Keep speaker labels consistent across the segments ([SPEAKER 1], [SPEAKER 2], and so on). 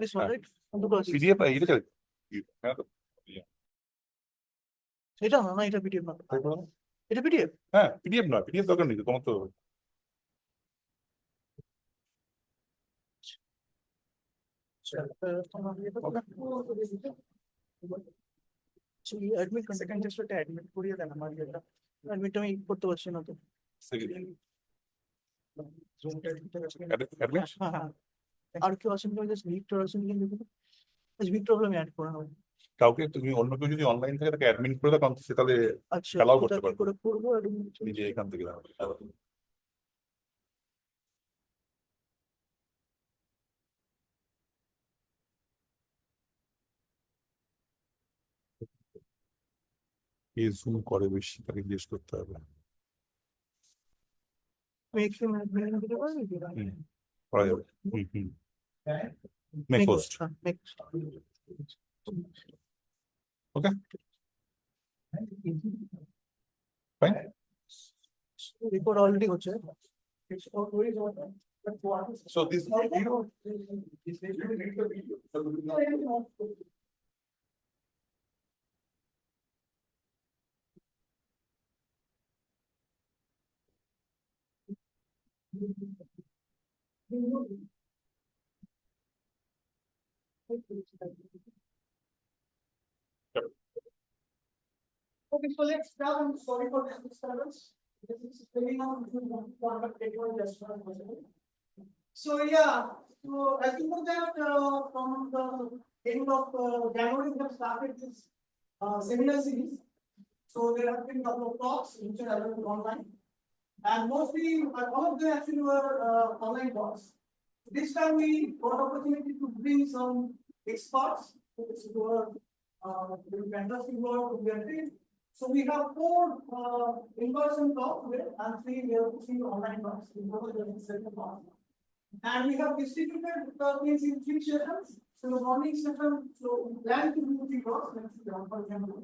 [SPEAKER 1] This one, right?
[SPEAKER 2] PDF
[SPEAKER 1] এটা না এটা পিডিএফ না এটা পিডিএফ
[SPEAKER 2] হ্যাঁ পিডিএফ না পিডিএফ দরকার নেই তোমার তো
[SPEAKER 1] অ্যাডমিট সেকেন্ড টেস্টটা অ্যাডমিট করিয়ে দেন আমার এটা অ্যাডমিট আমি করতে পারছি না তো আর কেউ আছেন জাস্ট ভিক্টর আছেন কিন্তু ভিক্টর হলে আমি অ্যাড করা হবে
[SPEAKER 2] কাউকে তুমি অন্য কেউ যদি অনলাইন থেকে তাকে অ্যাডমিন করে দাও সে তাহলে
[SPEAKER 1] আচ্ছা
[SPEAKER 2] অ্যালাউ করতে পারবে
[SPEAKER 1] করে করবো
[SPEAKER 2] নিজে এখান থেকে জুম করে বেশি তাকে জিজ্ঞেস করতে হবে করা যাবে make post okay fine
[SPEAKER 1] record already হচ্ছে
[SPEAKER 2] so this video
[SPEAKER 1] Okay, so let's start. I'm sorry for this disturbance. This is filling out just so yeah, so as you know that from the end of January we have started this seminar series. So there have been a couple of talks which are available online, and mostly all of them actually were online talks. This time we got opportunity to bring some experts who are doing fantastic work with their field. So we have 4 in-person talks today and 3 online talks. And we have distributed things in 3 sessions. So the morning session, so we plan to do 3 talks, for example.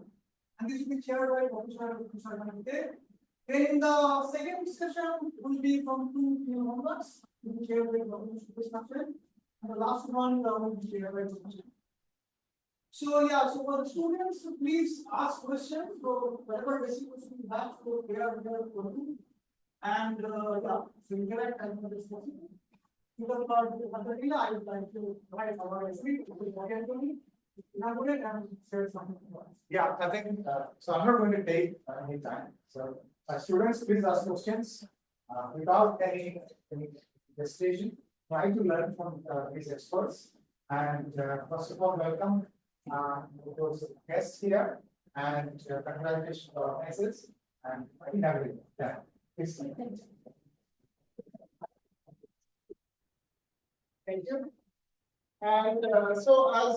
[SPEAKER 1] And this will be chaired by Professor Kumar. Then in the second session will be from 2 p.m. onwards. Will be chaired by Professor. And the last one will be chaired by Professor. So yeah, so for the students, please ask questions. So whatever basic questions you have, so they are there for you. And yeah, so interact as much as possible. Because I would like to write our speech and share something.
[SPEAKER 3] Yeah, I think so. I'm not going to take any time. So students, please ask questions without any hesitation. Try to learn from these experts. And first of all, welcome those guests here and congratulations for organizers and I think everything. Yeah.
[SPEAKER 1] Thank you. And so as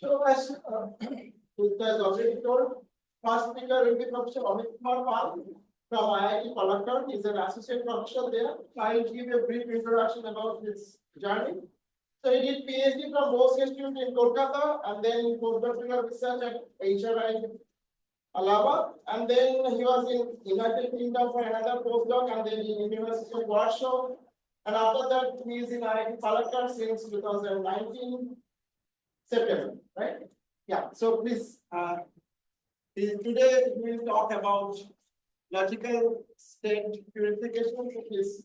[SPEAKER 1] so as already told, first speaker will be Professor Amit from IIT Palakkad. He's an associate professor there. I'll give a brief introduction about his journey. So he did PhD from Bose Institute in Kolkata and then postdoctoral research at HRI Allahabad. And then he was in United Kingdom for another postdoc and then in University of Warsaw. And after that, he is in IIT Palakkad since 2019 September, right? Yeah. So please, today we will talk about logical state purification, which is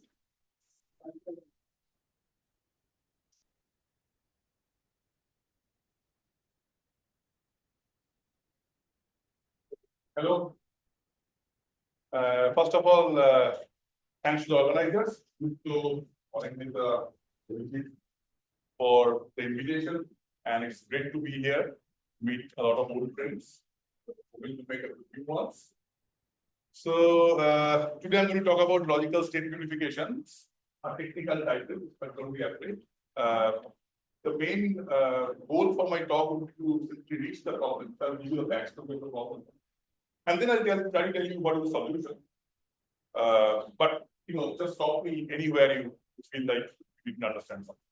[SPEAKER 2] hello first of all thanks to the organizers to organize for the invitation and it's great to be here meet a lot of old friends going to make a few ones. So today I'm going to talk about logical state purifications, a technical title, but don't be afraid. The main goal for my talk would be to simply reach the problem. I'll give you the backstory of the problem, and then I'll try to tell you what is the solution. But just stop me anywhere you feel like you didn't understand something.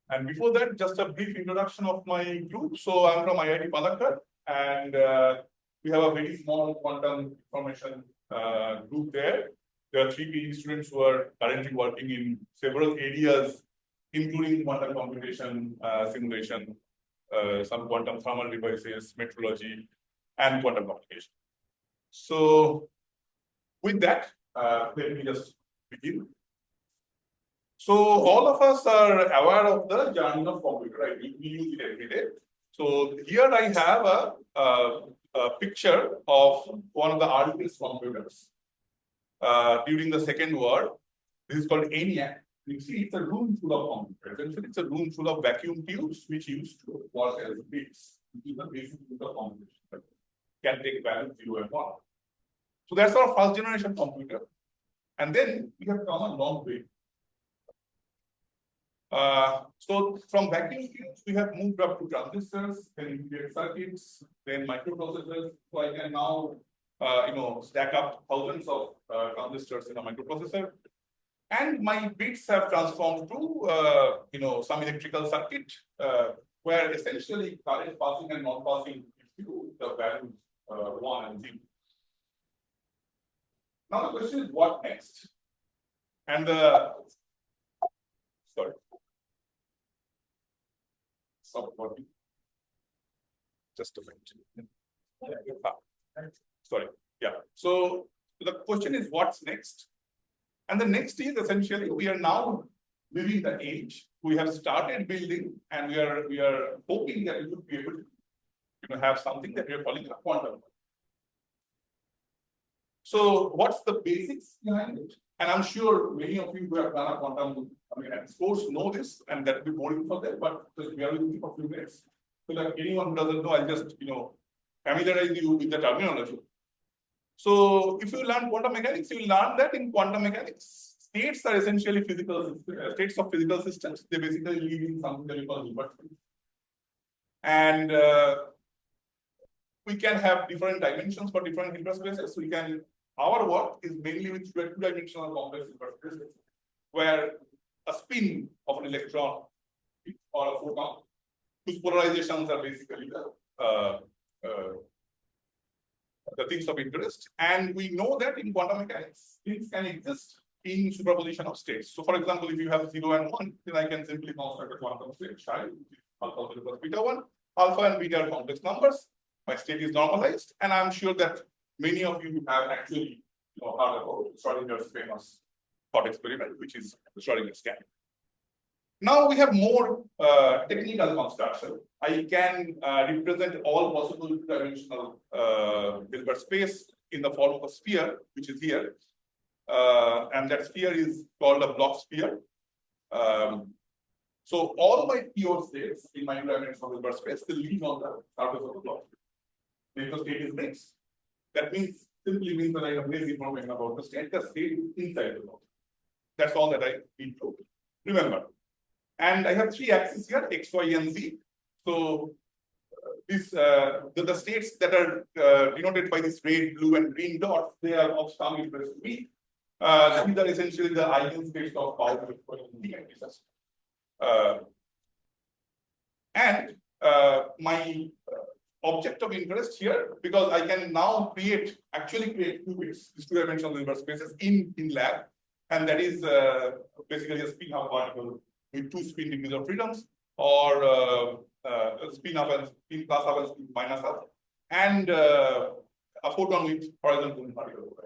[SPEAKER 2] And before that, just a brief introduction of my group. So I'm from IIT Palakkad, and we have a very small quantum information group there. There are 3 PhD students who are currently working in several areas, including quantum computation, simulation, some quantum thermal devices, metrology, and quantum computation. So, with that, let me just begin. So, all of us are aware of the journey of computer, right? We use it every day. So, here I have a picture of one of the earliest computers during the Second War. This is called ENIAC. You see, it's a room full of computers. Essentially, it's a room full of vacuum tubes which used to work as bits, which is the basic unit of computation. But can take values 0 and 1. So that's our first generation computer. And then we have come a long way. So from vacuum tubes, we have moved up to transistors, then integrated circuits, then microprocessors. So I can now stack up thousands of transistors in a microprocessor. And my bits have transformed to some electrical circuit where essentially current passing and non-passing gives you the values 1 and 0. Now the question is, what next? And sorry. Stop working. Just a minute. Sorry. Yeah. So the question is, what's next? And the next is essentially we are now living the age. We have started building, and we are hoping that we would be able to have something that we are calling a quantum. So what's the basics behind it? And I'm sure many of you who have done a quantum course know this, and that will be boring for them, but just bear with me for a few minutes. So that anyone who doesn't know, I'll just familiarize you with the terminology. So if you learn quantum mechanics, you will learn that in quantum mechanics, states are essentially physical states of physical systems. They basically live in something that we call Hilbert space. And we can have different dimensions for different Hilbert spaces. Our work is mainly with 2-dimensional complex Hilbert spaces, where a spin of an electron or a photon, whose polarizations are basically the things of interest. And we know that in quantum mechanics, things can exist in superposition of states. So, for example, if you have 0 and 1, then I can simply construct a quantum state, psi, which is alpha 0 plus beta 1. Alpha and beta are complex numbers. My state is normalized, and I'm sure that many of you have actually heard about Schrodinger's famous thought experiment, which is the Schrodinger scan. Now we have more technical construction. I can represent all possible 2-dimensional Hilbert space in the form of a sphere, which is here. And that sphere is called a block sphere. So all my pure states in my 2-dimensional Hilbert space will live on the surface of the block. If the state is mixed, that simply means that I have less information about the state. The state is inside the block. That's all that I need to remember. And I have 3 axes here, X, Y, and Z. So the states that are denoted by this red, blue, and green dots, they are of some interest to me. These are essentially the eigenstates of power and my object of interest here, because I can now actually create qubits, these 2-dimensional Hilbert spaces in lab, and that is basically a spin-half particle with 2 spin degrees of freedoms, or spin up and spin plus up and spin minus up, and a photon with horizontal particle.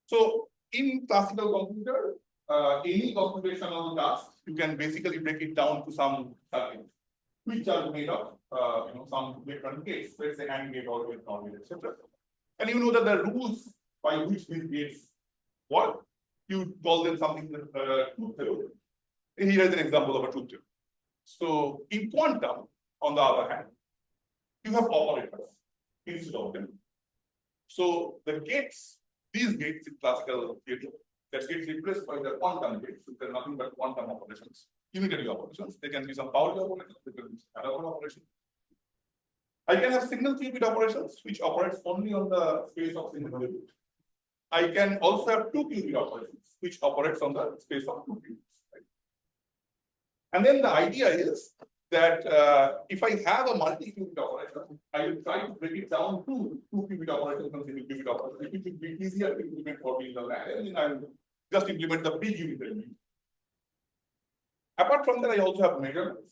[SPEAKER 2] So in classical computer, any computational task, you can basically break it down to some circuits, which are made of some different gates, let's say AND gate or gate, NOR gate, etc. And you know that the rules by which these gates work, you call them something truth table. Here is an example of a truth table. So in quantum, on the other hand, you have operators instead of them. So the gates, these gates in classical theory, that gets replaced by the quantum gates, which are nothing but quantum operations, unitary operations. They can be some Pauli operations, they can be another operation. I can have single qubit operations, which operates only on the space of single qubit. I can also have 2 qubit operations, which operates on the space of 2 qubits. Right? And then the idea is that if I have a multi-qubit operation, I will try to break it down to 2-qubit operations and single-qubit operations. It will be easier to implement for me in the lab, and then I will just implement the pre-qubit element. Apart from that, I also have measurements.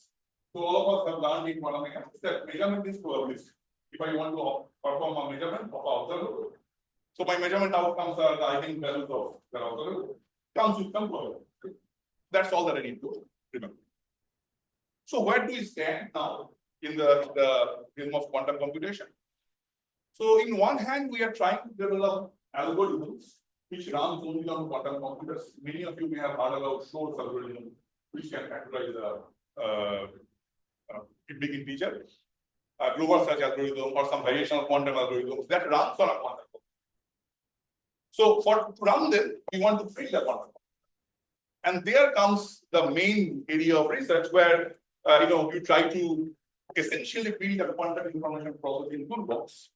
[SPEAKER 2] So all of us have learned in quantum mechanics that measurement is probabilistic. If I want to perform a measurement of observable, so my measurement outcomes are the eigenvalues of the observable, comes with some probability. That's all that I need to remember. So where do we stand now in the realm of quantum computation? So in one hand, we are trying to develop algorithms which runs only on quantum computers. Many of you may have heard about Shor's algorithm, which can factorize a big integer, a global search algorithm, or some variation of quantum algorithms that runs on a quantum computer. So to run them, we want to fill the quantum computer. And there comes the main area of research where you try to essentially build a quantum information processing toolbox.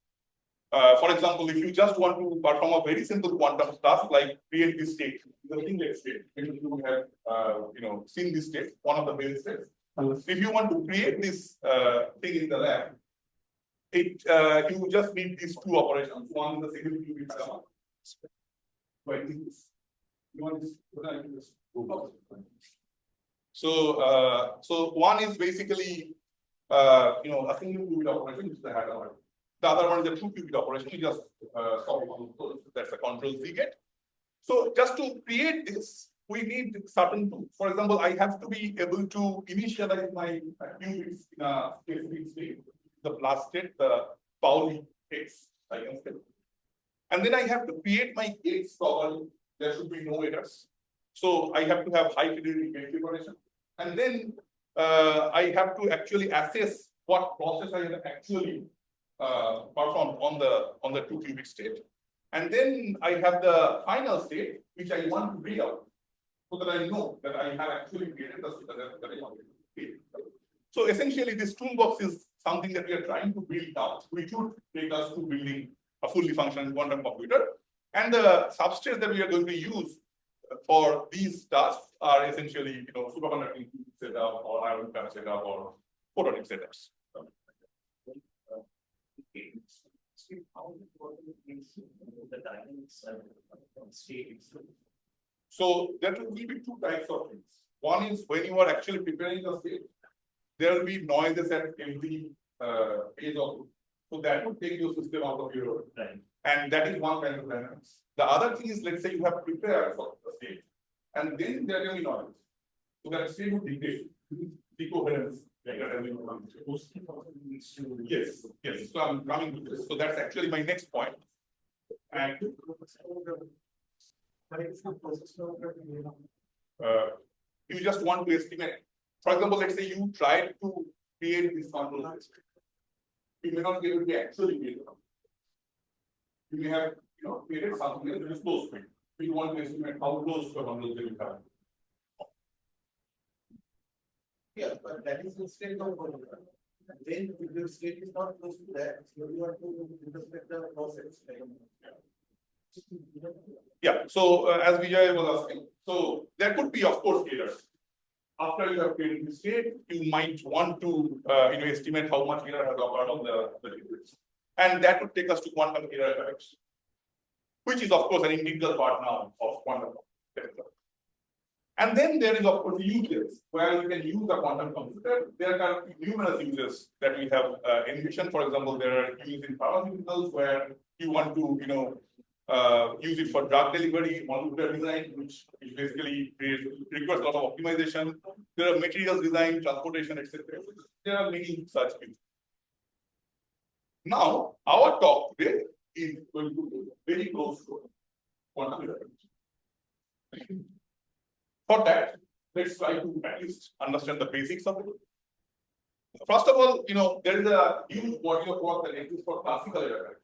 [SPEAKER 2] For example, if you just want to perform a very simple quantum task like create this state, the singlet state, you have seen this state, one of the base states. If you want to create this thing in the lab, you just need these two operations. One is the single qubit sum. So one is basically a single qubit operation, which is the header. The other one is a 2-qubit operation. You just copy one of those. That's a control Z gate. So just to create this, we need certain tools. For example, I have to be able to initialize my qubits in a specific state, the plus state, the Pauli X, I can say. And then I have to create my gates properly. There should be no errors. So I have to have high fidelity gate preparation. And then I have to actually assess what process I have actually performed on the 2-qubit state. And then I have the final state, which I want to read out, so that I know that I have actually created the state that I want to create. So essentially, this toolbox is something that we are trying to build out, which would take us to building a fully functioning quantum computer. And the substrates that we are going to use for these tasks are essentially, superconducting setup or ion trap setup or photonic setups. So there will be two types of things. One is when you are actually preparing the state, there will be noises at every phase of it. So that would take your system out of your time. And that is one kind of dynamics. The other thing is, let's say you have prepared for the state, and then there will be noise. So that state would dictate decoherence. Yes, yes. So I'm coming to this. So that's actually my next point. And you just want to estimate. For example, let's say you try to create this control system. You may not be able to actually create it. You may have created something that is close to it. So you want to estimate how close the control they will come.
[SPEAKER 4] Yeah, but that is the state of one. Then if the state is not close to that, so you have to interpret the process.
[SPEAKER 2] Yeah, so as Vijay was asking, so there could be, of course, errors. After you have created the state, you might want to estimate how much error has occurred on the qubits. And that would take us to quantum error correction, which is, of course, an integral part now of quantum computing. And then there is, of course, uses where you can use a quantum computer. There are numerous uses that we have envisioned. For example, there are uses in pharmaceuticals where you want to, use it for drug delivery, molecular design, which basically requires a lot of optimization. There are materials design, transportation, etc. There are many such uses. Now, our talk today is going to be very close to quantum computing. For that, let's try to at least understand the basics of it. First of all, there is a huge body of work that exists for classical error correction.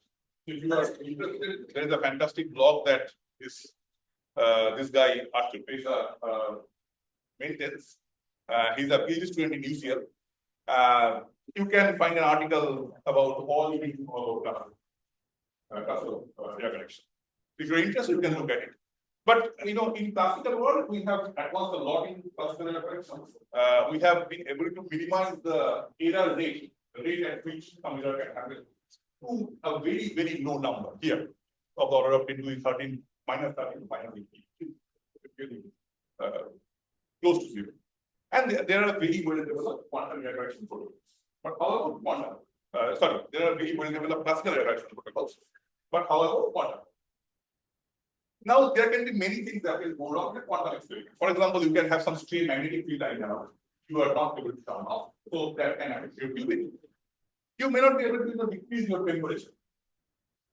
[SPEAKER 2] If you are interested, there is a fantastic blog that this guy, Arthur Pesa, maintains. He's a PhD student in UCL. You can find an article about all things about classical error correction. If you're interested, you can look at it. But in classical world, we have advanced a lot in classical error correction. We have been able to minimize the error rate rate at which some error can happen to a very, very low number here of the order of 10 to the 13 minus 13 to minus 18. Close to 0. And there are very well developed quantum interaction protocols. But however, quantum, there are very well developed classical interaction protocols. But however, quantum. Now, there can be many things that will go wrong with quantum experiment. For example, you can have some stray magnetic field lying around. You are not able to turn off. So that can affect your qubit. You may not be able to decrease your temperature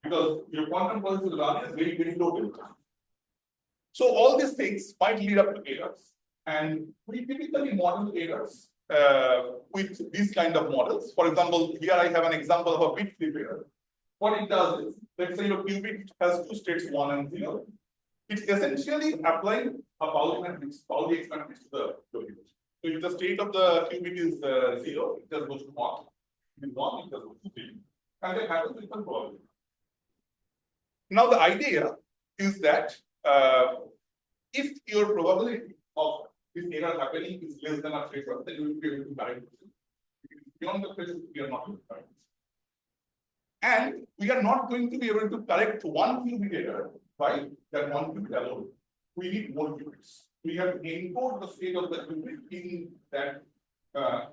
[SPEAKER 2] because your quantum pulse will run at very, very low temperature. So all these things might lead up to errors. And we typically model errors with these kind of models. For example, here I have an example of a bit flip error. What it does is, let's say your qubit has two states, 1 and 0. It's essentially applying a Pauli experiment to the qubit. So if the state of the qubit is 0, it just goes to 1. If it is 1, it just goes to 0. And that happens with some probability. Now the idea is that if your probability of this error happening is less than a threshold, then you will be able to correct it. Beyond the threshold, we are not able to correct it. And we are not going to be able to correct one qubit error by that one qubit alone. We need more qubits. We have to encode the state of the qubit in that the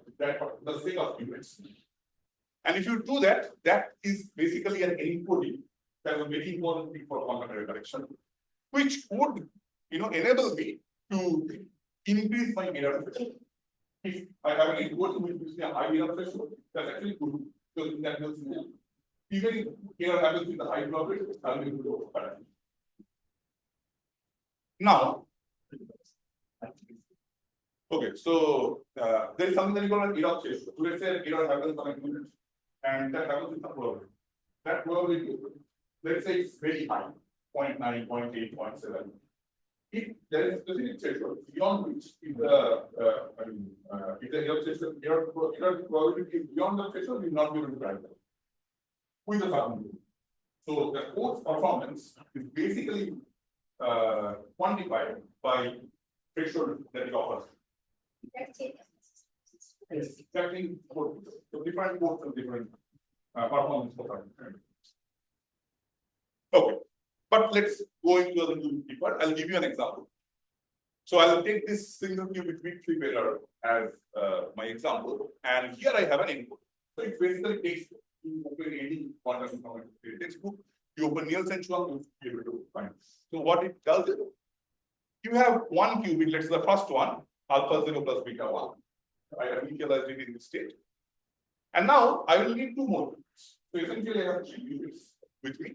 [SPEAKER 2] state of qubits. And if you do that, that is basically an encoding that is a very important thing for quantum error correction, which would enable me to increase my error threshold. If I have an encoding which gives me a high error threshold, that's actually good because that helps me. Even if error happens with the high probability, I'll be able to overcome it. Now, okay, so there is something that you call an error threshold. So let's say error happens on a qubit, and that happens with the probability. That probability, let's say it's very high, 0.9, 0.8, 0.7. If there is a specific threshold beyond which, if the error threshold, error probability is beyond the threshold, you will not be able to drive that with the certain rule. So the code's performance is basically quantified by threshold that it offers. Yes, exactly. So different codes and different performance for that. Okay. But let's go into a little deeper. I'll give you an example. So I'll take this single qubit bit flip error as my example, and here I have an input. So it basically takes you open any quantum information textbook, you open Nielsen Schwab, you'll be able to find. So what it does is, you have one qubit, let's say the first one, alpha 0 plus beta 1. I have initialized it in this state. And now I will need two more qubits. So essentially I have three qubits with me.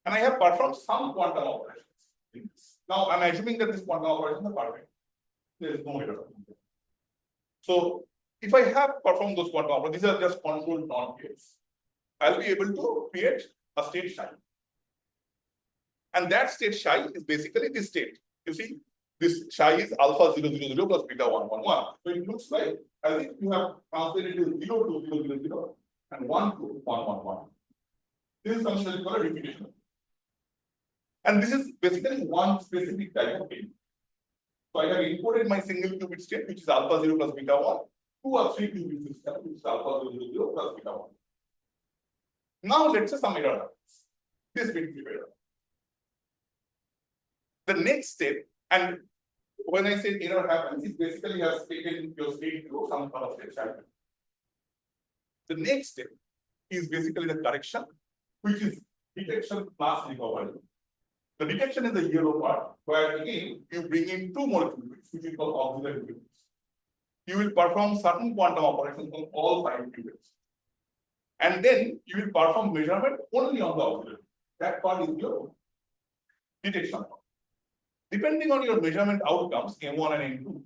[SPEAKER 2] And I have performed some quantum operations in this. Now I'm assuming that this quantum operations are perfect. There is no error. So if I have performed those quantum operations, these are just controlled non-gates, I'll be able to create a state psi. And that state psi is basically this state. You see, this psi is alpha 0, 0, 0 plus beta 1, 1, 1. So it looks like as if you have translated it 0 to 0, 0, 0 and 1 to 1, 1, 1. This is something that is called a repetition. And this is basically one specific type of thing. So I have encoded my single qubit state, which is alpha 0 plus beta 1, to a 3 qubit system, which is alpha 0, 0, 0 plus beta 1. Now let's say some error happens. This bit flip error. The next step, and when I say error happens, it basically has taken your state to some kind of state channel. The next step is basically the correction, which is detection plus recovery. The detection is the yellow part, where again you bring in two more qubits, which is called auxiliary qubits. You will perform certain quantum operations on all 5 qubits. And then you will perform measurement only on the auxiliary. That part is your detection part. Depending on your measurement outcomes, M1 and M2,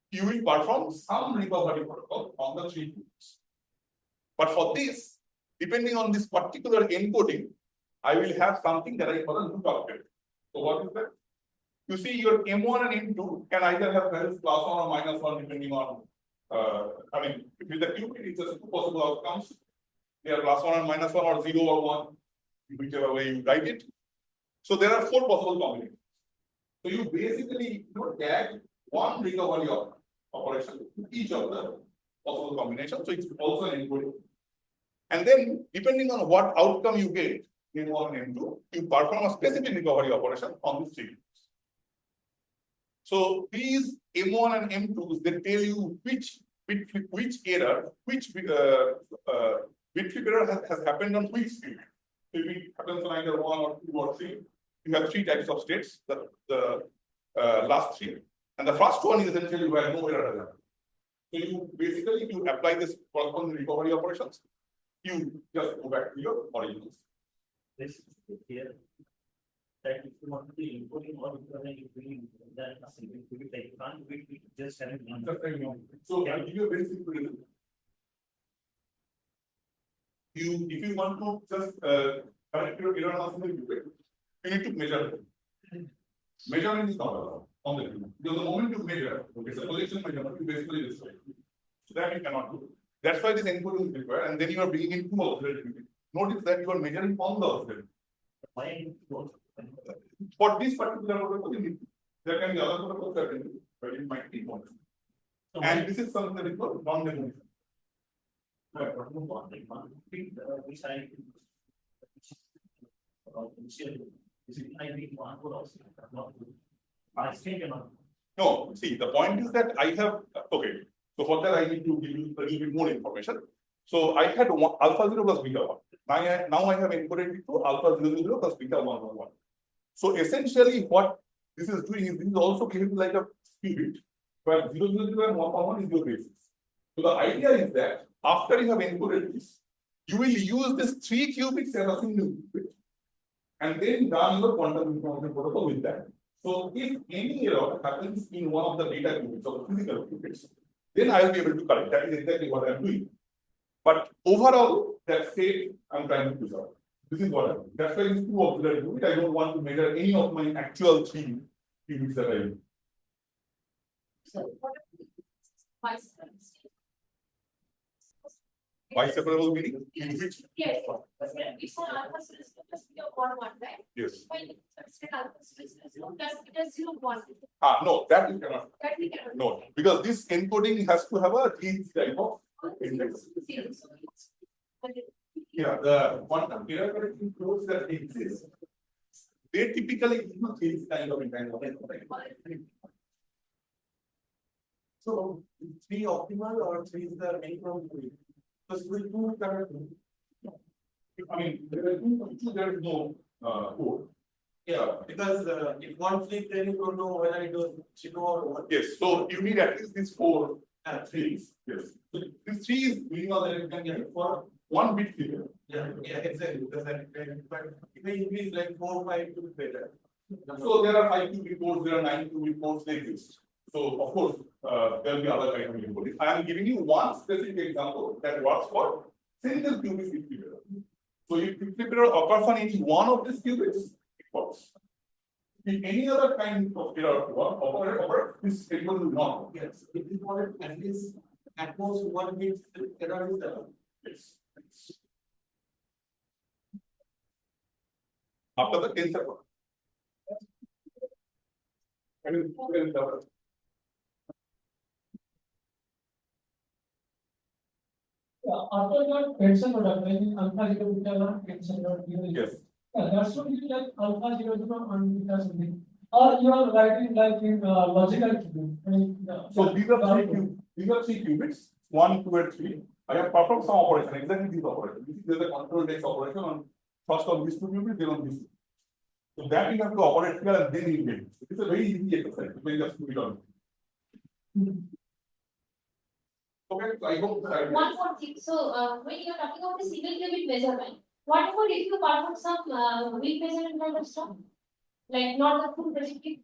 [SPEAKER 2] you will perform some recovery protocol on the 3 qubits. But for this, depending on this particular encoding, I will have something that I call a lookup table. So what is that? You see, your M1 and M2 can either have values +1 or -1 depending on, with the qubit, it's just two possible outcomes. They are +1 and -1 or 0 or 1, whichever way you write it. So there are 4 possible combinations. So you basically tag one recovery operation to each of the possible combination. So it's also an encoding. And then, depending on what outcome you get, M1 and M2, you perform a specific recovery operation on these three. So these M1 and M2s, they tell you which error, which bit flip error has happened on which state. If it happens on either 1 or 2 or 3, you have 3 types of states, the last 3. And the first one is essentially where no error has happened. So you basically, if you apply this corresponding recovery operations, you just go back to your originals.
[SPEAKER 5] This is here. That if you want to be encoding or recovering, that it will be like can't be just having one.
[SPEAKER 2] So I'll give you a very simple reason. If you want to just correct your error on something, you need to measure it. Measurement is not allowed on the human. Because the moment you measure, it's a collection measurement, you basically destroy it. So that you cannot do. That's why this encoding is required, and then you are bringing in 2 oscillator. Notice that you are measuring on the oscillator.
[SPEAKER 5] Why?
[SPEAKER 2] For this particular protocol, there can be other protocols that can do, but it might be one. And this is something that is called non-determinism. No, see, the point is that I have, okay, so for that I need to give you a little bit more information. So I had alpha 0 plus beta 1. Now I have encoded it to alpha 0 plus beta 1. So essentially what this is doing is this is also behaving like a qubit, where 0 and 1 is your basis. So the idea is that after you have encoded this, you will use this 3 qubits as a single qubit and then run your quantum information protocol with that. So if any error happens in one of the data qubits or physical qubits, then I will be able to correct. That is exactly what I am doing. But overall, that state I'm trying to preserve. This is what I do. That's why these 2 auxiliary qubits, I don't want to measure any of my actual 3 qubits that I use.
[SPEAKER 6] So what are
[SPEAKER 2] Biseparable meaning?
[SPEAKER 6] Yes. It's an alpha system plus beta 1, right?
[SPEAKER 2] Yes.
[SPEAKER 6] When it's an alpha system plus beta 0, 1.
[SPEAKER 2] No, that you cannot.
[SPEAKER 6] That we cannot.
[SPEAKER 2] No, because this encoding has to have a these type of index. Yeah, the quantum error correction codes that exist, they typically use these kind of entanglement.
[SPEAKER 4] So 3 optimal or 3 is the minimum? Because with 2 current.
[SPEAKER 2] I mean, there is no code.
[SPEAKER 4] Yeah, because if one flip, then you don't know whether it was 0 or 1.
[SPEAKER 2] Yes, so you need at least these 4 threes. Yes, so this 3 is minimal that you can get for 1 bit figure.
[SPEAKER 4] Yeah, exactly. Because that, but if we increase like 4, 5 to be better.
[SPEAKER 2] So there are 5 qubit codes, there are 9 qubit codes, they exist. So of course, there will be other kind of encoding. I am giving you one specific example that works for single qubit bit figure. So if bit figure occurs on any one of these qubits, it works. If any other kind of error occurs, this encoding will not work.
[SPEAKER 4] Yes, it is what at least at most 1 bit error is there.
[SPEAKER 2] Yes. After the tensor. I mean,
[SPEAKER 1] After that tensor product, I mean alpha 0 beta 1 tensor product.
[SPEAKER 2] yes.
[SPEAKER 1] Yeah, that should be like alpha 0 and beta something. Or you are writing like in logical qubit. I mean,
[SPEAKER 2] So these are 3 qubits, 1, 2, and 3. I have performed some operation, exactly these operations. This is a control text operation on first on these 2 qubits, then on these 2. So that you have to operate here and then you get it. It's a very easy exercise. You can just do it on. Okay, so I hope that
[SPEAKER 6] One more thing. So when you are talking about the single qubit measurement, what about if you perform some weak measurement kind of stuff? Like not the full predictive?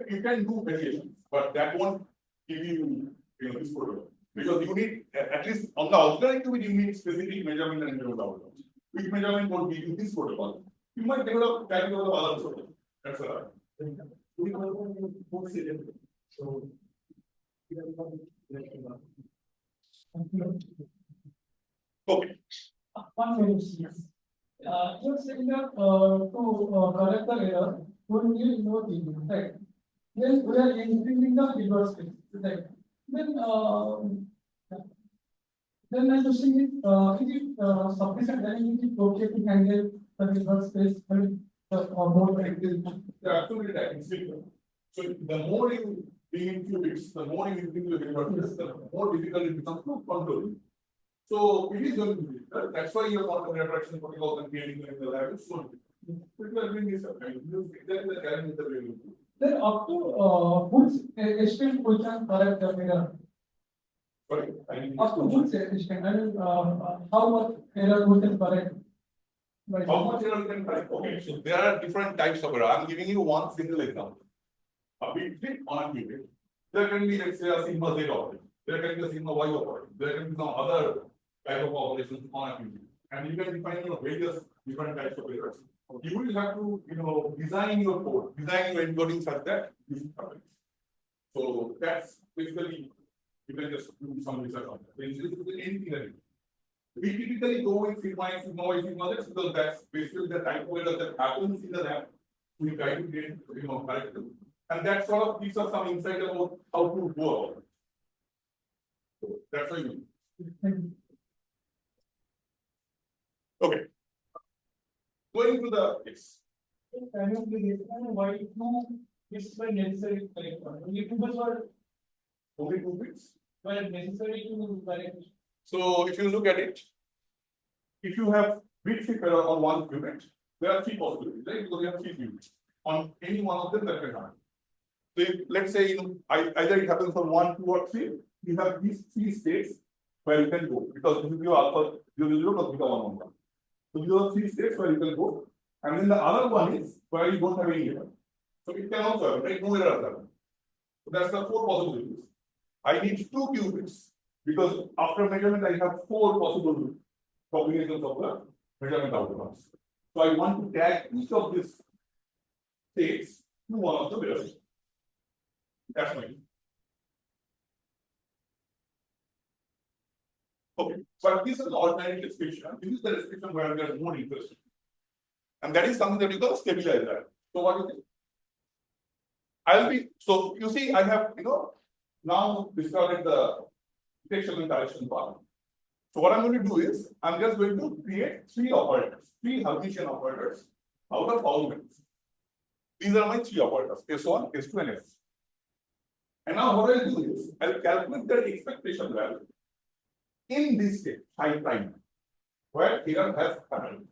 [SPEAKER 2] you can do variations, but that won't give you, this protocol. Because you need, at least on the auxiliary qubit, you need specific measurement and develop. Quick measurement won't give you this protocol. You might develop type of other protocol. That's all.
[SPEAKER 4] So
[SPEAKER 2] Okay.
[SPEAKER 1] One minute, yes. You're saying that to correct the error, we need more people, right? Then we are increasing the figure space, right? Then
[SPEAKER 3] Then my question is it sufficient energy okay to handle the reverse space or more practice?
[SPEAKER 2] Yeah, absolutely right. It's simple. So the more you bring in qubits, the more you increase the reverse, the more difficult it becomes to control. So it is going to be difficult. That's why your quantum interaction protocols and creating in the lab is so difficult. People are doing this. There is a challenge with the way.
[SPEAKER 3] Then up to which extent we can correct the error?
[SPEAKER 2] Sorry, I mean,
[SPEAKER 3] Up to which extent? I mean, how much error we can correct?
[SPEAKER 2] how much error you can correct? Okay, so there are different types of error. I'm giving you one single example. A bit fit on a qubit. There can be, let's say, a sigma z operation. There can be a sigma y operation. There can be some other type of operations on a qubit. And you can define various different types of errors. You will have to, design your code, design your encoding such that this happens. So that's basically, you can just do some research on that. Anything that you do. We typically go with sigma and sigma y, sigma z because that's basically the type of error that happens in the lab. We try to get, correct them. And that sort of gives us some insight about how to go about it. So that's what you mean. Okay. Going to the yes.
[SPEAKER 3] Why two bits were necessary to correct one? Only two bits were
[SPEAKER 2] Only 2 bits.
[SPEAKER 3] necessary to correct.
[SPEAKER 2] So if you look at it, if you have bit flip error on one qubit, there are 3 possibilities, right? Because you have 3 qubits. On any one of them that can happen. So if, let's say either it happens on 1, 2, or 3, you have these 3 states where you can go because this is your alpha 0 plus beta 1 1. So these are 3 states where you can go, and then the other one is where you don't have any error. So it can also happen, right? No error happen. So that's the 4 possibilities. I need 2 qubits because after measurement I have 4 possible combinations of the measurement outcomes. So I want to tag each of these states to one of the values. That's my. Okay, but this is an alternate description. This is the description where we are more interested. And that is something that you can stabilize that. So what is it? I'll be so you see, I have now discarded the detection and correction part. So what I'm going to do is I'm just going to create 3 operators, 3 Hermitian operators out of all bits. These are my 3 operators, S1, S2, and S. And now what I'll do is I'll calculate the expectation value in this state, phi prime, where error has happened.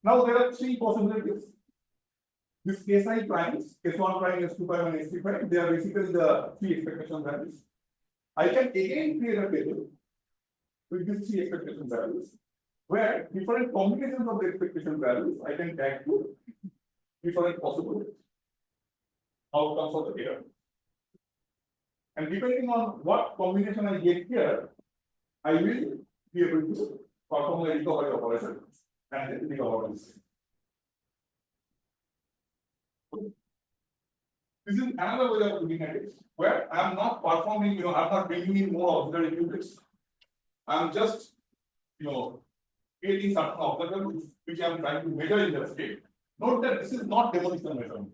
[SPEAKER 2] Now there are 3 possibilities. This Si primes, S1 prime, S2 prime, and S3 prime, they are basically the 3 expectation values. I can again create a table with these 3 expectation values, where different combinations of the expectation values I can tag to different possible outcomes of the error. And depending on what combination I get here, I will be able to perform the recovery operation and then recover this. This is another way of looking at it, where I am not performing, I'm not bringing in more auxiliary qubits. I'm just, creating certain observables which I am trying to measure in the state. Note that this is not demolition measurement.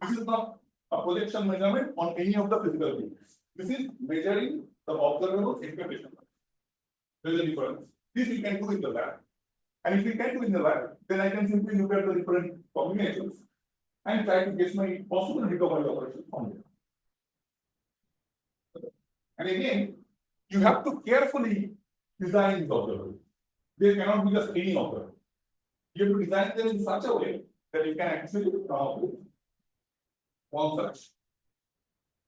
[SPEAKER 2] This is not a projection measurement on any of the physical qubits. This is measuring the observable expectation. There is a difference. This we can do in the lab. And if we can do in the lab, then I can simply look at the different combinations and try to guess my possible recovery operation from there. And again, you have to carefully design these observables. They cannot be just any observable. You have to design them in such a way that you can actually come up with one such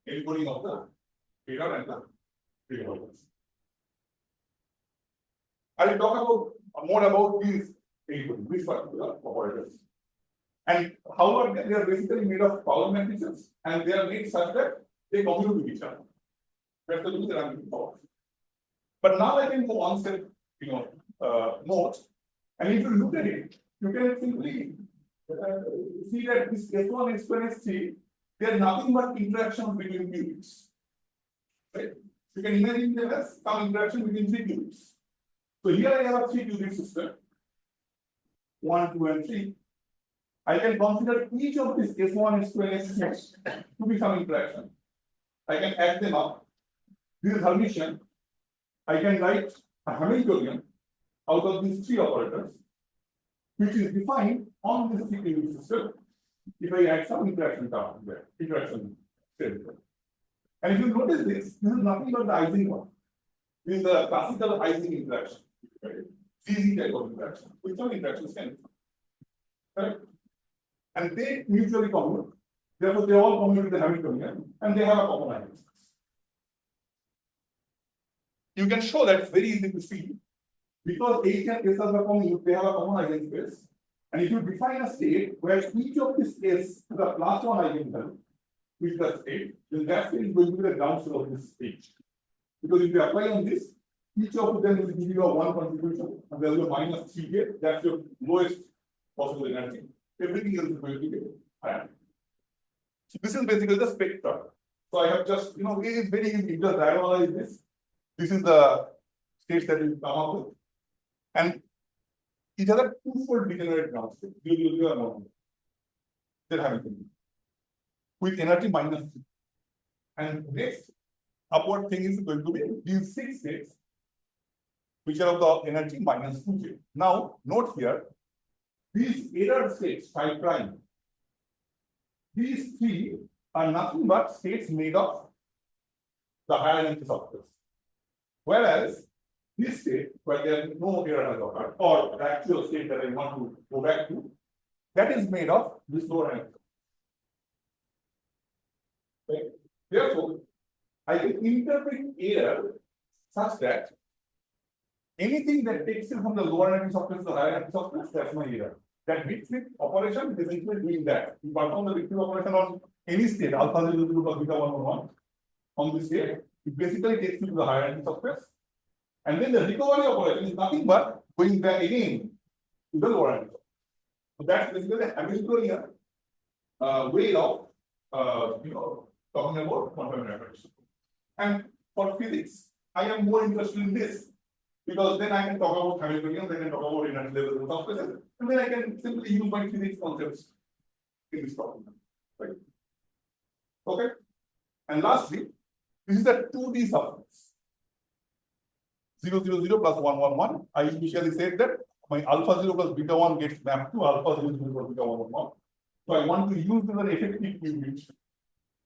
[SPEAKER 2] encoding of the error and the recovery. I will talk more about these particular operators. And however, they are basically made of power matrices and they are made such that they commute with each other. That's the reason I'm looking for. But now I can go one step, more. And if you look at it, you can simply see that this S1, S2, and S3, they are nothing but interactions between qubits. Right? You can imagine there is some interaction between 3 qubits. So here I have a 3 qubit system, 1, 2, and 3. I can consider each of these S1, S2, and S3 to be some interaction. I can add them up this is Hermitian, I can write a Hamiltonian out of these three operators, which is defined on this three-qubit system if I add some interaction term there, interaction state there. And if you notice this is nothing but the Ising one. This is the classical Ising interaction, right? ZZ type of interaction, with some interactions can, correct? And they mutually commute. Therefore, they all commute with the Hamiltonian and they have a common eigensphere. You can show that it's very easy to see because H and S are commute, they have a common eigenspace. And if you define a state where each of these S is a plus one eigenvalue with the state, then that state is going to be the ground state of this state. Because if you apply on this, each of them will give you a one contribution, and there will be minus 3 here. That's your lowest possible energy. Everything else is going to be higher. So this is basically the spectrum. So I have just, it is very easy. Just diagonalize this. This is the states that will come up with. And each other two-fold degenerate ground state. They're having with energy minus 3. And next upward thing is going to be these 6 states, which are of the energy minus 2J. Now, note here, these error states, phi prime, these 3 are nothing but states made of the higher energy substance. Whereas this state, where there is no error has occurred, or the actual state that I want to go back to, that is made of this lower energy. Okay. Therefore, I can interpret error such that anything that takes it from the lower energy substance to the higher energy substance, that's my error. That bit-flip operation is essentially doing that. You perform the bit-flip operation on any state, alpha 0 to beta 1 on this state, it basically takes you to the higher energy substance. And then the recovery operation is nothing but going back again to the lower energy. So that's basically the Hamiltonian way of talking about quantum mechanics. And for physics, I am more interested in this because then I can talk about Hamiltonian, then I can talk about energy levels and subspaces, and then I can simply use my physics concepts in this problem. Right? Okay. And lastly, this is a 2D subspace. 0, 0, 0 plus 1, 1, 1. I initially said that my alpha 0 plus beta 1 gets mapped to alpha 0, 0 plus beta 1, 1, 1. So I want to use this as an effective qubit.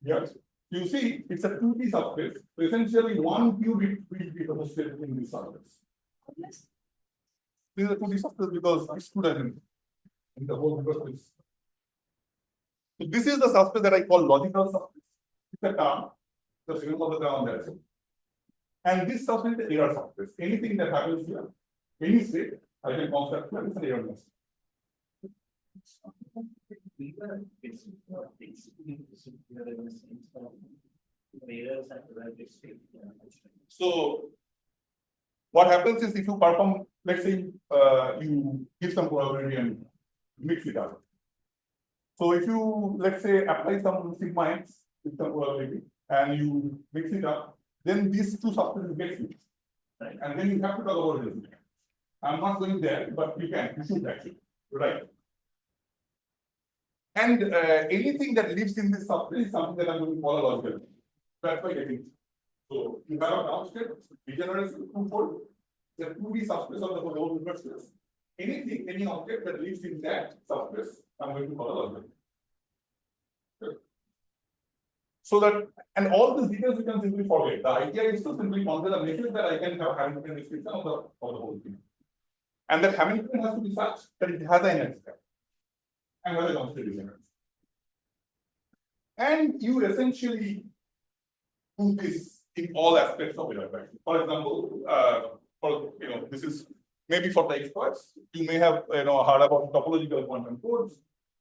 [SPEAKER 2] Yes. You see, it's a 2D subspace. So essentially, one qubit will be associated in this subspace. Yes. This is a 2D subspace because it's two dimensional in the whole space. So this is the subspace that I call logical subspace. It's a term. Just remember the term there. And this subspace is the error subspace. Anything that happens here, any state, I can construct here, it's an error subspace. So, what happens is if you perform, let's say, you give some probability and mix it up. So, if you, let's say, apply some sigma x with some probability and you mix it up, then these two substances get mixed. Right? And then you have to talk about this. I'm not going there, but you should actually, right? And anything that lives in this subspace is something that I'm going to call a logical. That's why getting it. So you have a ground state, degeneration twofold, the 2D subspace of the whole universe space. Anything, any object that lives in that subspace, I'm going to call a logical. Okay. So that, and all the details you can simply forget. The idea is to simply consider the method that I can have Hamiltonian description of the whole thing. And that Hamiltonian has to be such that it has an energy step. And has a constant degeneration. And you essentially do this in all aspects of error correction. For example, this is maybe for the experts, you may have heard about topological quantum codes,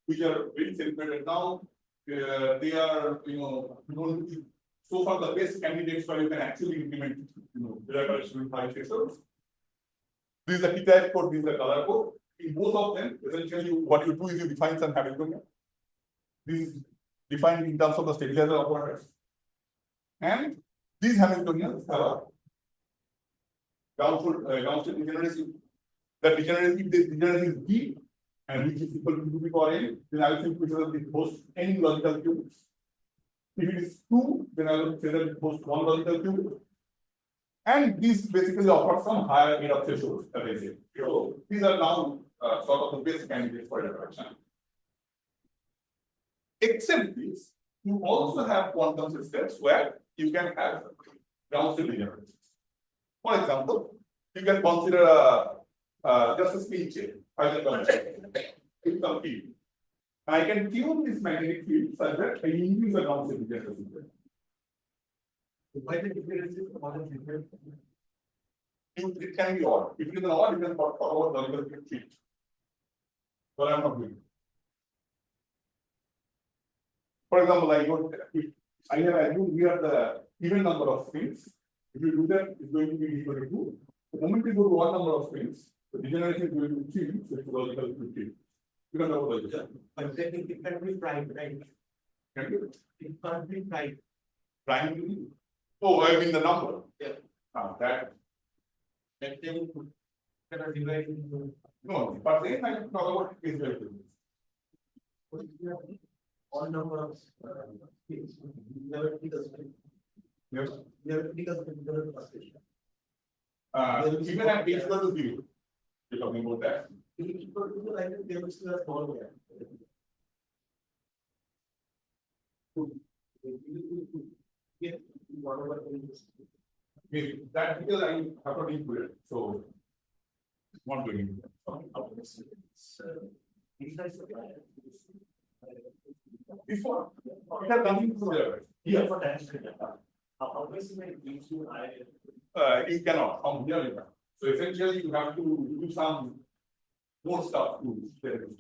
[SPEAKER 2] which are very celebrated now. They are so far the best candidates where you can actually implement error correction with high thresholds. This is a T-type code, this is a color code. In both of them, essentially, what you do is you define some Hamiltonian. This is defined in terms of the stabilizer operators. And these Hamiltonians have a ground state degeneracy. The degeneracy, if the degeneracy is deep and which is equal to 2 to the power n, then I will think which it hosts n logical qubits. If it is 2, then I will say that it hosts 1 logical qubit. And these basically offer some higher error thresholds, as I say. So these are now sort of the basic candidates for interaction. Except this, you also have quantum systems where you can have ground state degeneracies. For example, you can consider just a spin chain, with some field. And I can tune this magnetic field such that I increase the ground state degeneracy.
[SPEAKER 4] Why the difference is quantum different?
[SPEAKER 2] It can be odd. If it is an odd, you can talk about logical field. But I'm not doing it. For example, I have assumed here the even number of spins. If you do that, it's going to be equal to 2. The moment you go to one number of spins, the degeneration is going to 3, so it's logical 15. You can know what that.
[SPEAKER 4] I'm saying it can be prime, right?
[SPEAKER 2] Can you?
[SPEAKER 4] It can't be prime.
[SPEAKER 2] Prime? Oh, I mean the number.
[SPEAKER 4] Yeah.
[SPEAKER 2] That.
[SPEAKER 4] That thing cannot divide into.
[SPEAKER 2] No, but then I talk about case variables.
[SPEAKER 4] All number of fields. Never doesn't.
[SPEAKER 2] Yes.
[SPEAKER 4] Never doesn't frustration.
[SPEAKER 2] Even at base equal to 0. You're talking about that.
[SPEAKER 4] I think they will still have small way. Yeah, whatever it is.
[SPEAKER 2] That because I have not included, so not doing it. This one, it has nothing to do there.
[SPEAKER 5] Here for time scale. How basically gives you
[SPEAKER 2] You cannot from here. You can. So essentially, you have to do some more stuff to get it.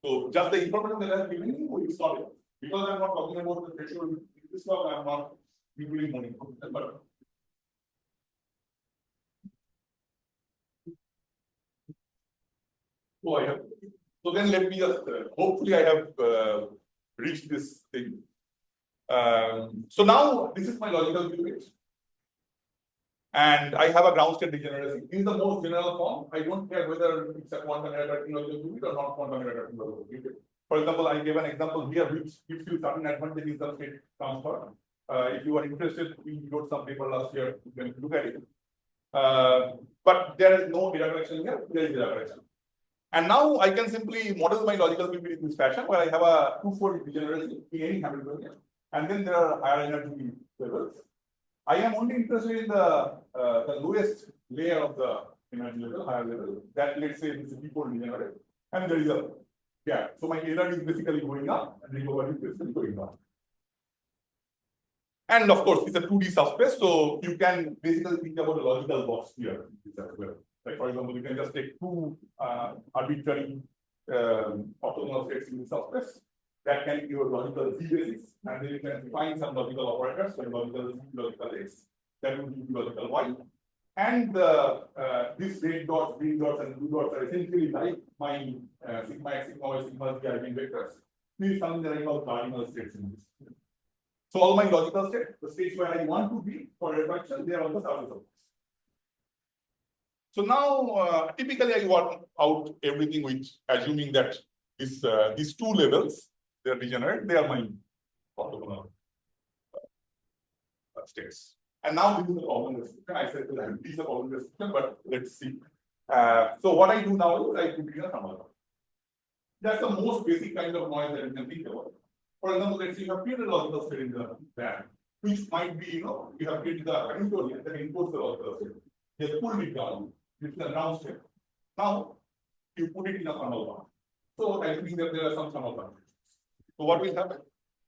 [SPEAKER 2] So just the information that I have given you, it's not it. Because I'm not talking about the threshold in this talk, I'm not including money. But so I have. So then let me just hopefully I have reached this thing. So now this is my logical qubit. And I have a ground state degeneracy. In the most general form, I don't care whether it's a quantum error logical qubit or not quantum error logical qubit. For example, I gave an example here which gives you certain advantages of state transfer. If you are interested, we wrote some paper last year, you can look at it. But there is no data correction here, there is data correction. And now I can simply model my logical qubit in this fashion where I have a two-fold degeneracy in any Hamiltonian. And then there are higher energy levels. I am only interested in the lowest layer of the energy level, higher level. That let's say is default degenerate, and there is a gap. So my error is basically going up, and recovery is basically going down. And of course, it's a 2D subspace, so you can basically think about a logical box here as well. Like for example, you can just take two arbitrary orthogonal states in the subspace. That can be your logical Z basis, and then you can find some logical operators, like logical Z, logical X, that will give you logical Y. And these red dots, green dots, and blue dots are essentially like my sigma X, sigma Y, sigma Z eigenvectors. This is something that I call cardinal states in this. So all my logical states, the states where I want to be for refraction, they are on the surface of this. So now, typically I work out everything with assuming that these two levels, they are degenerate, they are my orthogonal states. And now this is the problem restriction. I said that these are problem restriction, but let's see. So what I do now is I put in a summary. That's the most basic kind of noise that you can think about. For example, let's say you have created a logical state in the band, which might be, you have created the Hamiltonian that encodes the logical state. You have pulled it down, it's a ground state. Now you put it in a funnel one. So I think that there are some funnel functions. So what will happen?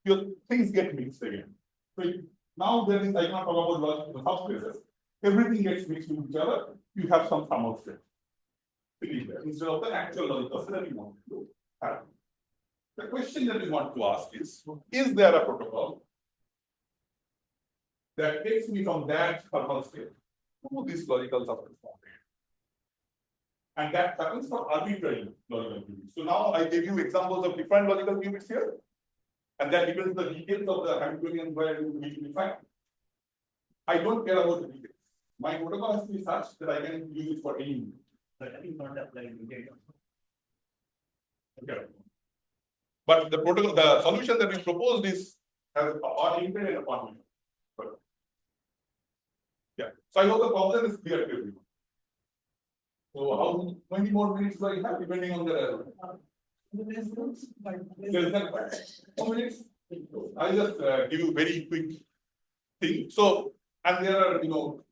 [SPEAKER 2] Your things get mixed again. So now there is, I cannot talk about logical subspaces. Everything gets mixed with each other. You have some thermal state instead of the actual logical state that you want to have. The question that we want to ask is there a protocol that takes me from that thermal state to this logical subspace form? And that happens for arbitrary logical qubits. So now I gave you examples of different logical qubits here. And that depends on the details of the Hamiltonian where you need to define. I don't care about the details. My protocol has to be such that I can use it for any.
[SPEAKER 5] But I think not applying data.
[SPEAKER 2] Okay. But the protocol, the solution that we proposed is has a part intended and a part. Yeah. So I hope the problem is clear to everyone. So how many more minutes do I have depending on the less than 4 minutes? I'll just give you very quick thing. So, and there are people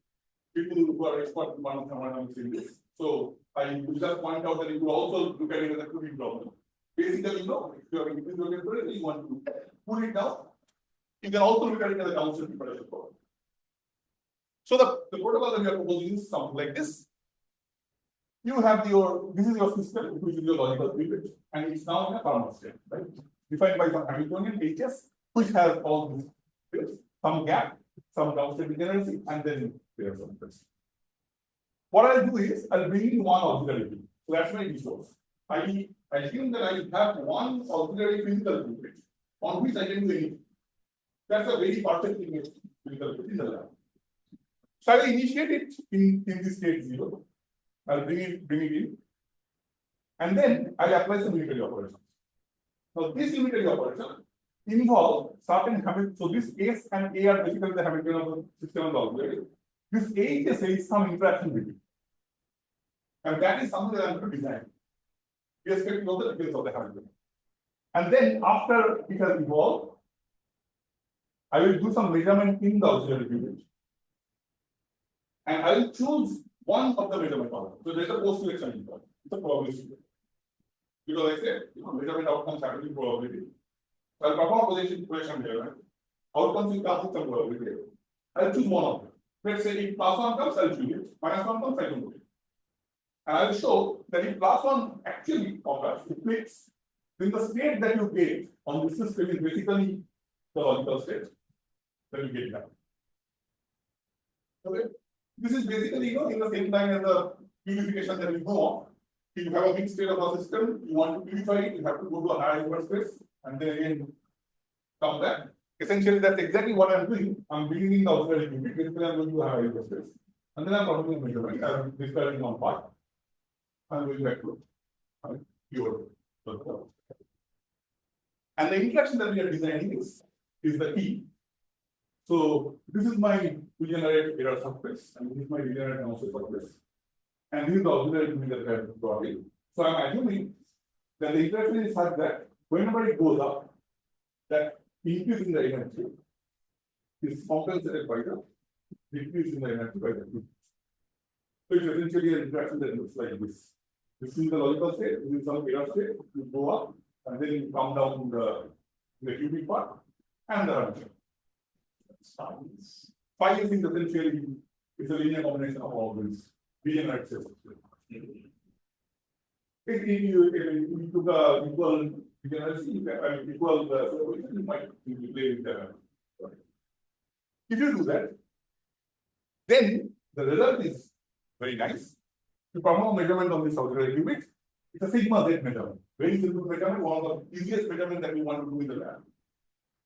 [SPEAKER 2] who are expert in one of this. So I will just point out that you will also look at it as a coding problem. Basically, if you are in you want to pull it down. You can also look at it as a downstream pressure problem. So the protocol that we are proposing is something like this. You have this is your system, which is your logical qubit, and it's now in a Karman state, right? Defined by some Hamiltonian HS, which has all these bits, some gap, some downstream degeneracy, and then there are some bits. What I'll do is I'll bring in one auxiliary qubit. So that's my resource. I assume that I have one auxiliary physical qubit on which I can do anything. That's a very perfect image physical qubit in the lab. So I will initiate it in this state 0. I'll bring it in, and then I'll apply some unitary operations. Now, this unitary operation involves certain Hamiltonian. So this S and A are basically the Hamiltonian of the system of the auxiliary. This A is some interaction between, and that is something that I'm going to design, irrespective of the details of the Hamiltonian. And then after it has evolved, I will do some measurement in the auxiliary qubit, and I will choose one of the measurement outcomes. So there's a post-selection involved. It's a probability. Because I said, measurement outcomes have to be probability. So I'll perform position measurement. Outcomes will come with some probability. I'll choose one of them. Let's say if +1 comes, I'll choose it. -1 comes, I don't do it. And I'll show that if +1 actually occurs, it makes then the state that you get on this system is basically the logical state that you get now. Okay. This is basically, in the same line as the purification that we go on. If you have a mixed state of a system, you want to purify it, you have to go to a higher hyperspace and then again come back. Essentially, that's exactly what I'm doing. I'm bringing in the auxiliary qubit. Basically, I'm going to a higher hyperspace. And then I'm performing a measurement. I'm describing one part. I'm going back to pure. And the interaction that we are designing is the key. So this is my regenerate error surface, and this is my regenerate analysis surface. And this is the auxiliary qubit that I have brought in. So I'm assuming that the interaction is such that whenever it goes up, that increase in the energy is compensated by the decrease in the energy by the qubit. So it's essentially an interaction that looks like this. This is the logical state, this is some error state, you go up, and then you come down the qubit part, and the runtime. Phi is essentially a linear combination of all these regenerate states. If you took a equal degeneracy, equal separation, you might play with the. If you do that, then the result is very nice. To perform a measurement on this auxiliary qubit, it's a sigma Z measurement. Very simple measurement, one of the easiest measurement that we want to do in the lab.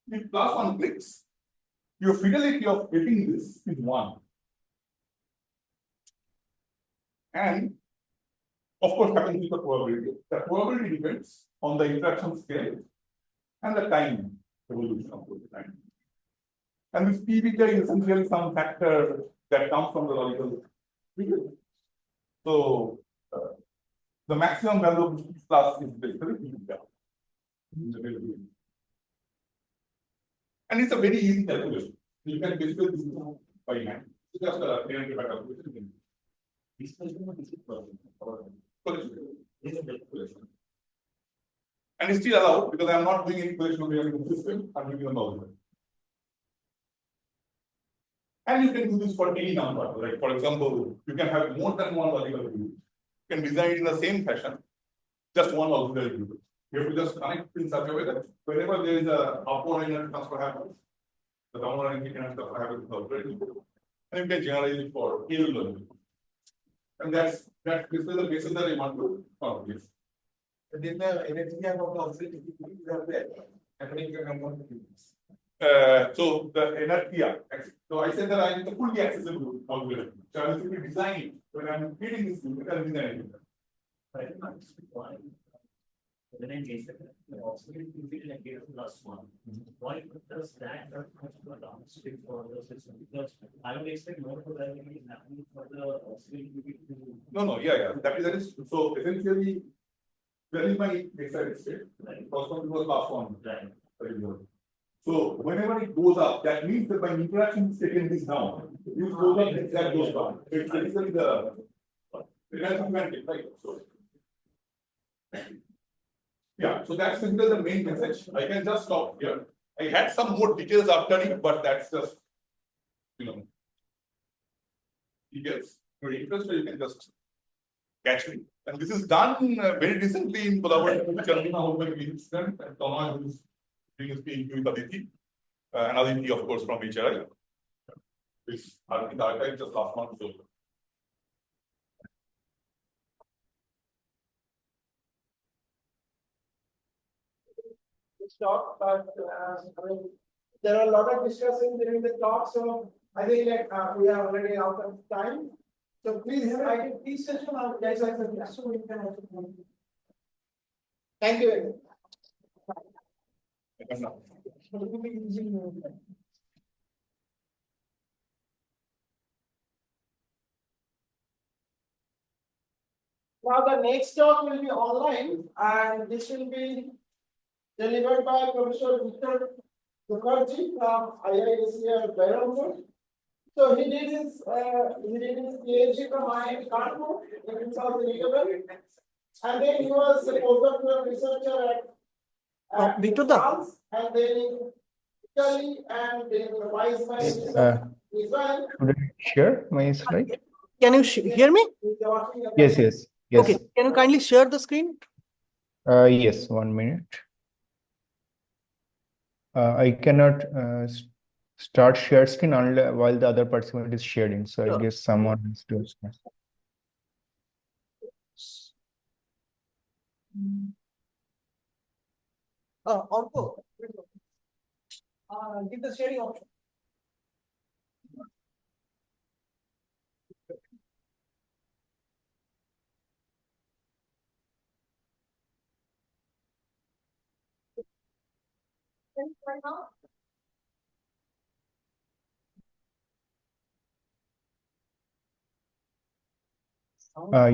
[SPEAKER 2] If +1 clicks, your fidelity of getting this is 1. And of course, happens with the probability. The probability depends on the interaction scale and the time evolution of the time. And this P beta is essentially some factor that comes from the logical qubit. So the maximum value of this class is basically P beta. And it's a very easy calculation. You can basically do it by hand. It's just a calculation. And it's still allowed because I'm not doing any collection of the system, I'm doing an algorithm. And you can do this for any number. Like, for example, you can have more than one logical qubit. You can design it in the same fashion, just one logical qubit. You have to just connect in such a way that whenever there is a upward energy transfer happens, the downward energy transfer happens already. And you can generalize it for any logical. And that's basically the basis that I want to accomplish.
[SPEAKER 4] And then the energy of the auxiliary qubits are there. Happening to come on.
[SPEAKER 2] So the energy, so I said that I am fully accessible algorithm. So I will simply design it when I'm creating this qubit, I'll design it.
[SPEAKER 5] When I get the oscillate qubit and I get the last one, why does that not much of a downstream for the system? Because I would expect more of that happening for the oscillate qubit to.
[SPEAKER 2] No, yeah. That is so essentially. Where is my excited state? First one was last one.
[SPEAKER 5] Right.
[SPEAKER 2] So whenever it goes up, that means that my interaction is taking this down. It goes up, that goes down. So it's basically the relative right? So, yeah, so that's the main message. I can just stop here. I had some more details after it, but that's just, details. If you're interested, you can just catch me. And this is done very recently in collaboration with Chandrana and Thomas, who is doing his PhD with Aditi, and Aditi, of course, from HRI. This archive just last month. So.
[SPEAKER 1] Talk, but I mean, there are a lot of discussion during the talk, so I think like we are already out of time. So please, I can please session our guys so we can also. Thank you very much. Now the next talk will be online, and this will be delivered by Professor Victor Mukherjee from IIT Bangalore. So he did his PhD from IIT Kanpur in 2011, and then he was a postdoctoral researcher at France, and then in Italy, and then vice president Israel.
[SPEAKER 7] Could I share my slide?
[SPEAKER 1] Can you hear me?
[SPEAKER 7] Yes.
[SPEAKER 1] Okay. Can you kindly share the screen?
[SPEAKER 7] Yes, 1 minute. I cannot start share screen unless while the other participant is sharing. So
[SPEAKER 1] Sure.
[SPEAKER 7] I guess someone has to.
[SPEAKER 1] Also, give the sharing option.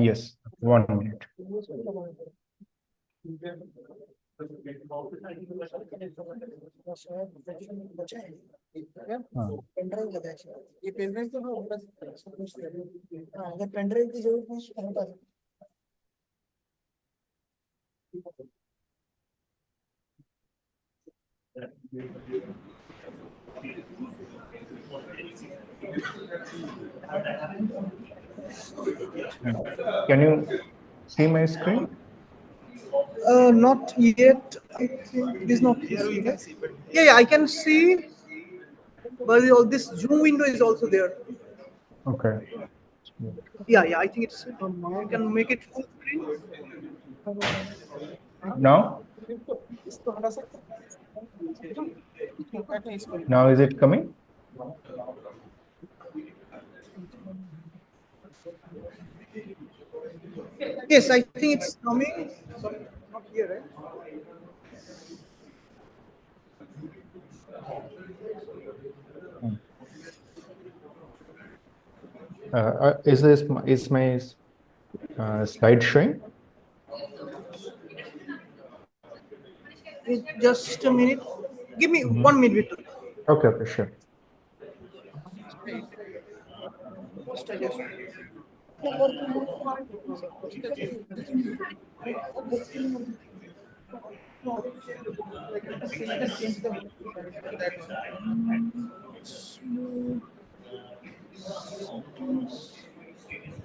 [SPEAKER 7] Yes, 1 minute.
[SPEAKER 1] ये pen drive तो अगर pen drive की जरूरत नहीं तो
[SPEAKER 7] Can you see my screen?
[SPEAKER 1] Not yet. I think it is not here. You can see, but yeah, I can see. But this Zoom window is also there.
[SPEAKER 7] Okay.
[SPEAKER 1] Yeah. I think it's. You can make it full screen.
[SPEAKER 7] Now? Now is it coming?
[SPEAKER 1] Yes, I think it's coming. Sorry, not here,
[SPEAKER 7] right? Is my slide showing?
[SPEAKER 1] Just a minute. Give me 1 minute.
[SPEAKER 7] Okay, sure.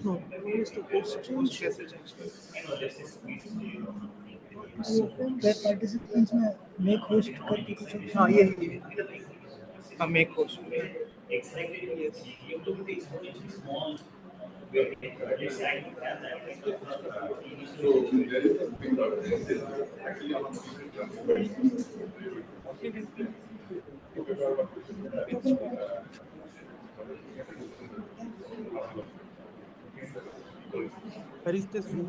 [SPEAKER 1] No, where is the question? That participants में make host करके कुछ हाँ ये हाँ make host Where is the Zoom?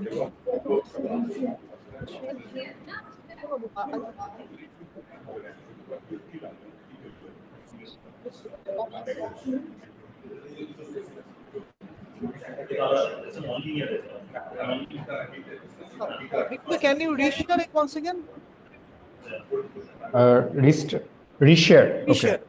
[SPEAKER 5] It's an only year.
[SPEAKER 1] Can you reshare it once again?
[SPEAKER 7] Reshare. Okay.
[SPEAKER 1] Reshare.